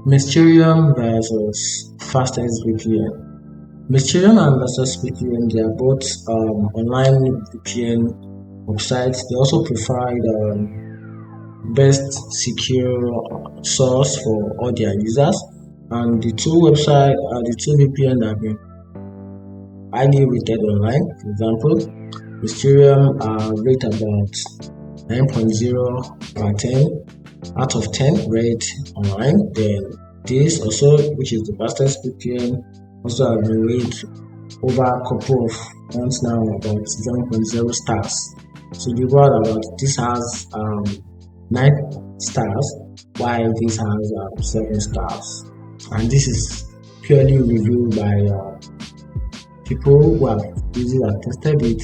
Mysterium versus FastestVPN. Mysterium and FastestVPN, they are both online VPN websites. They also provide best secure source for all their users. And the two websites are the two VPN that have been highly rated online. For example, Mysterium rate about 9.0 per 10 out of 10 rate online. Then this also, which is the fastest VPN, also has been rated over a couple of months now about 7.0 stars. So the word about this has 9 stars, while this has 7 stars, and this is purely reviewed by people who have used it and tested it.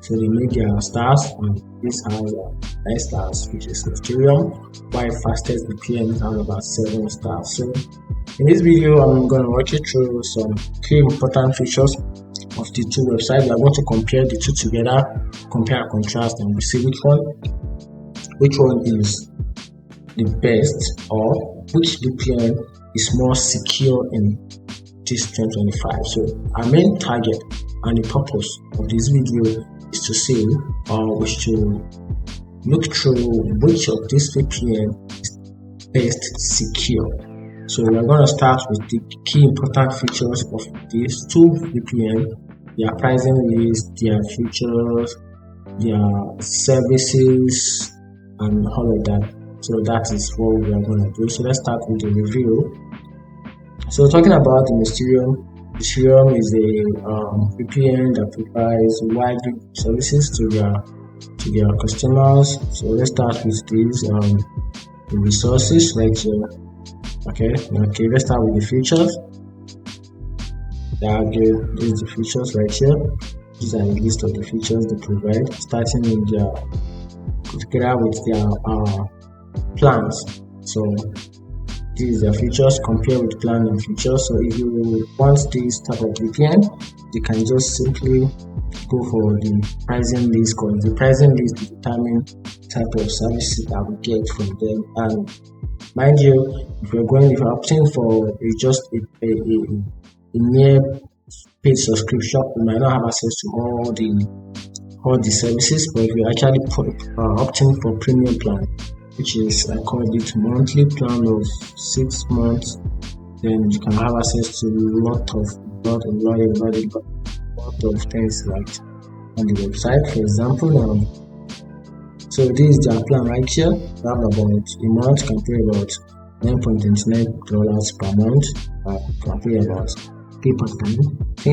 So they made their stars, and this has 9 stars, which is Mysterium, while FastestVPN has about 7 stars. So in this video, I'm going to walk you through some key important features of the two websites. We are going to compare the two together, compare and contrast, and we see which one is the best, or which VPN is more secure in this 2025. So our main target and the purpose of this video is to see or is to look through which of these VPN is best secure. So we're going to start with the key important features of these two VPN, their pricing list, their features, their services, and all of that. So that is what we are going to do. So let's start with the review. So talking about the Mysterium is a VPN that provides wide services to their customers. So let's start with these the resources right here. Okay, let's start with the features. These are the features right here. These are a list of the features they provide, starting together with their plans. So these are features, compare with plan and features. So if you want this type of VPN, you can just simply go for the pricing list, because the pricing list will determine type of services that we get from them. And mind you, if you're opting for just a near paid subscription, you might not have access to all the services. But if you're actually opting for premium plan, which is I call it monthly plan of 6 months, then you can have access to a lot of things like on the website. For example, so this is their plan right here. You have about a month, you can pay about $9.29 per month. You can pay about $3.19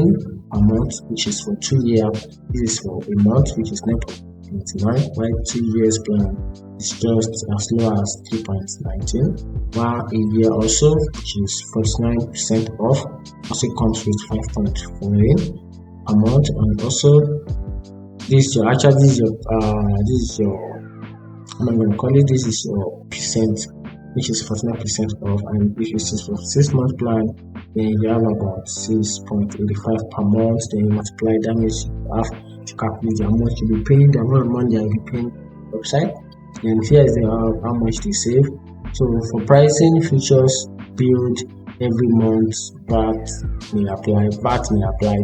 per month, which is for 2 years. This is for a month, which is $9.29, while 2 years plan is just as low as $3.19, while a year also, which is 49% off, also comes with $5.48 a month. And also this is your percent, which is 49% off. And if it's for 6-month plan, then you have about 6.85 per month. Then you multiply that, means you have to calculate how much you'll be paying, the amount of money you'll be paying website. And here is how much they save. So for pricing, features, build every month, VAT may apply.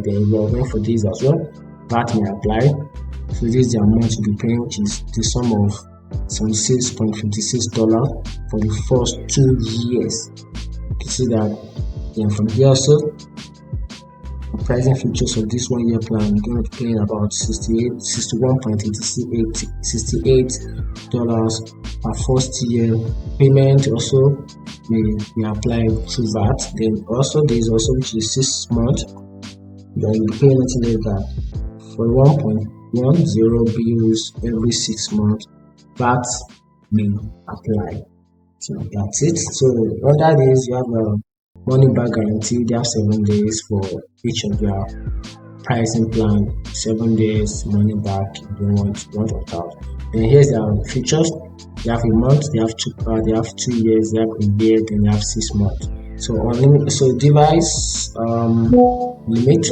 Then you are going for this as well, VAT may apply. So this is the amount you'll be paying, which is the sum of $76.56 for the first 2 years. You can see that. Then from here also, the pricing features of this 1 year plan, you're going to be paying about $61.68 per first year. Payment also may be applied through VAT. Then also there is also, which is 6 months, then you'll be paying nothing less than for 1.10 bills every 6 months. VAT may apply. So that's it. So under this, you have a money back guarantee. They have 7 days for each of their pricing plan. 7 days money back if you want opt out. And here's their features. They have a month, they have 2 years, they have a year, then they have 6 months. So device limit.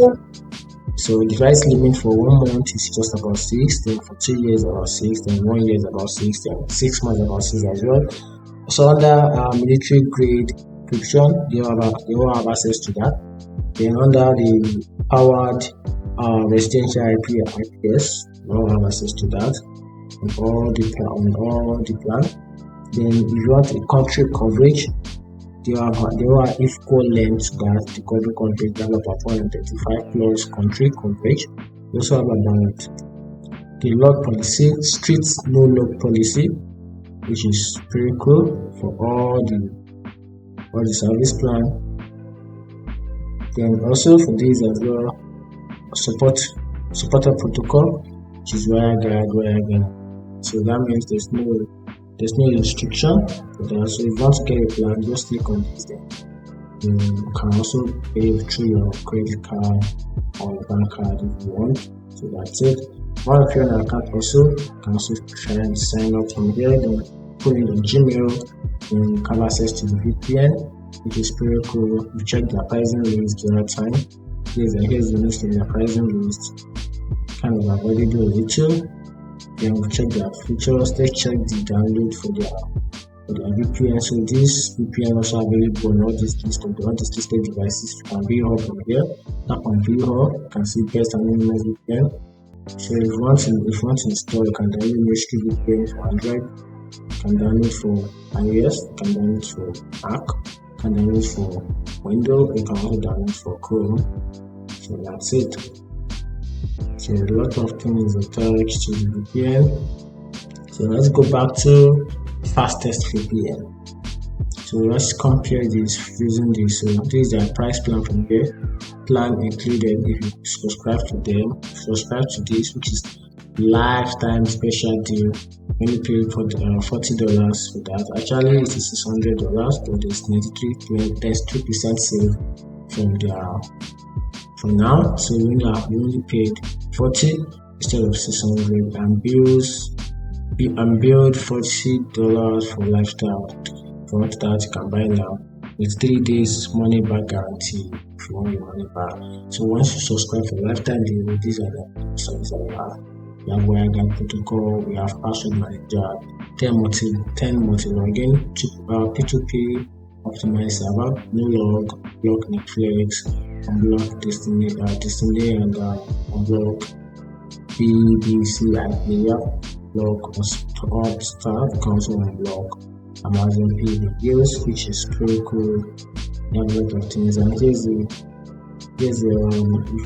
So device limit for 1 month is just about 6, then for 2 years about 6, then 1 year is about 6, then 6 months about 6 as well. So under military grade encryption, they all have access to that. Then under the powered residential IPS, they all have access to that on all the plan. Then if you want a country coverage, they all have equal length that the country coverage. They have about 435 plus country coverage. They also have about the log policy, strict no log policy, which is pretty cool for all the service plan. Then also for this as well, supported protocol, which is WireGuard. So that means there's no restriction for that. So if you want to get a plan, just click on this. Then you can also pay through your credit card or your bank card if you want. So that's it. While if you're on an account also, you can also try and sign up from here. Then put in your Gmail and have access to the VPN, which is pretty cool. You check their pricing list the other time. Here's the list of their pricing list. Kind of available a little. Then we check their features. Let's check the download for their VPN. So this VPN also available on all these listed devices. You can view her from here. Tap on view her. You can see best and minimized VPN. So if you want to install, you can download Mysterium VPN for Android. You can download for iOS. You can download for Mac. You can download for Windows. You can also download for Chrome. So that's it. So a lot of things attached to the VPN. So let's go back to FastestVPN. So let's compare this using this. So this is their price plan from here. Plan included if you subscribe to this, which is lifetime special deal. When you pay for $40 for that, actually it is $600, but there's 3% save from now. So you only paid $40 instead of $600, and build $40 for lifetime. If you want that, you can buy now with 3 days money back guarantee if you want your money back. So once you subscribe for lifetime deal, these are the services that we have. We have WireGuard protocol, we have password manager, 10 multi-login, P2P optimized server, no log, block Netflix, unblock Destiny and unblock BBC player, block Star, you can also unblock Amazon Pay videos, which is pretty cool. You have a lot of things, and here's if you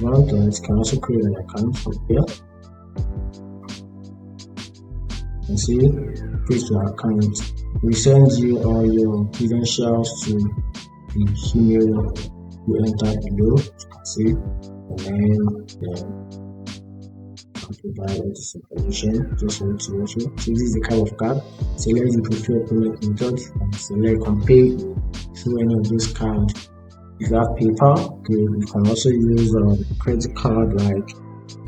want that, you can also create an account from here. You see, create your account. We send you all your credentials to the email you enter below. You can see, and then provide all this information just for you to watch it. So this is the kind of card. Select the preferred payment method and select and pay through any of those cards. If you have PayPal, you can also use a credit card like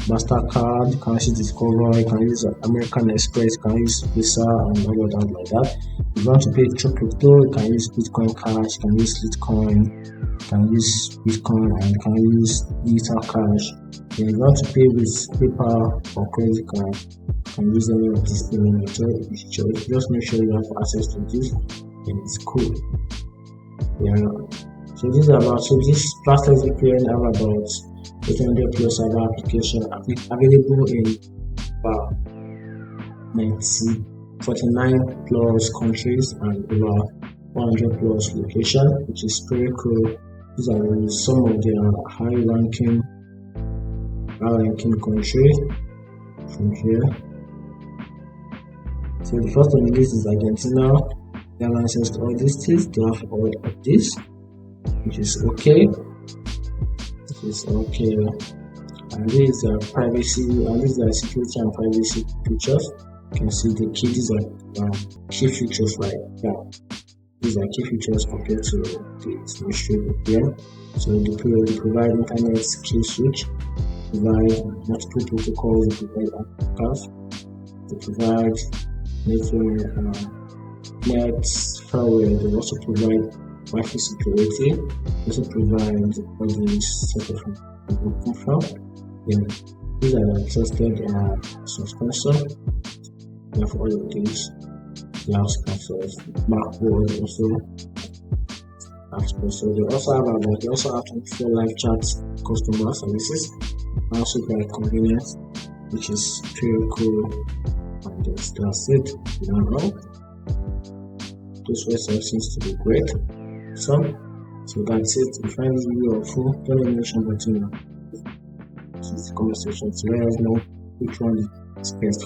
MasterCard, you can use Discover, you can use American Express, you can use Visa and all of that like that. If you want to pay through crypto, you can use Bitcoin Cash, you can use Litecoin, you can use Bitcoin, and you can use Digital Cash. If you want to pay with PayPal or credit card, you can use any of these payment methods. Just make sure you have access to this, and it's cool. Yeah. So this FastestVPN have about 800 plus server application available in about 49 plus countries and over 100 plus locations, which is pretty cool. These are some of their high ranking countries from here. So the first on the list is Argentina. They have access to all these things. They have all of this, which is okay. And this is privacy, and these are security and privacy features. You can see these are key features right now. These are key features compared to the Mysterium VPN. So they provide internet skill switch, provide multiple protocols, they provide apps, they provide net fireware, they also provide Wi-Fi security, they also provide all these set of profile. Then these are trusted sponsor. They have all of these. They have sponsors, Macboard also, So they also have 24 live chat customer services, also quite convenient, which is pretty cool. And that's it. You don't know. Those websites seems to be great. So that's it. If you find this video helpful, don't let me mention button in the comment section to let us know which one is best.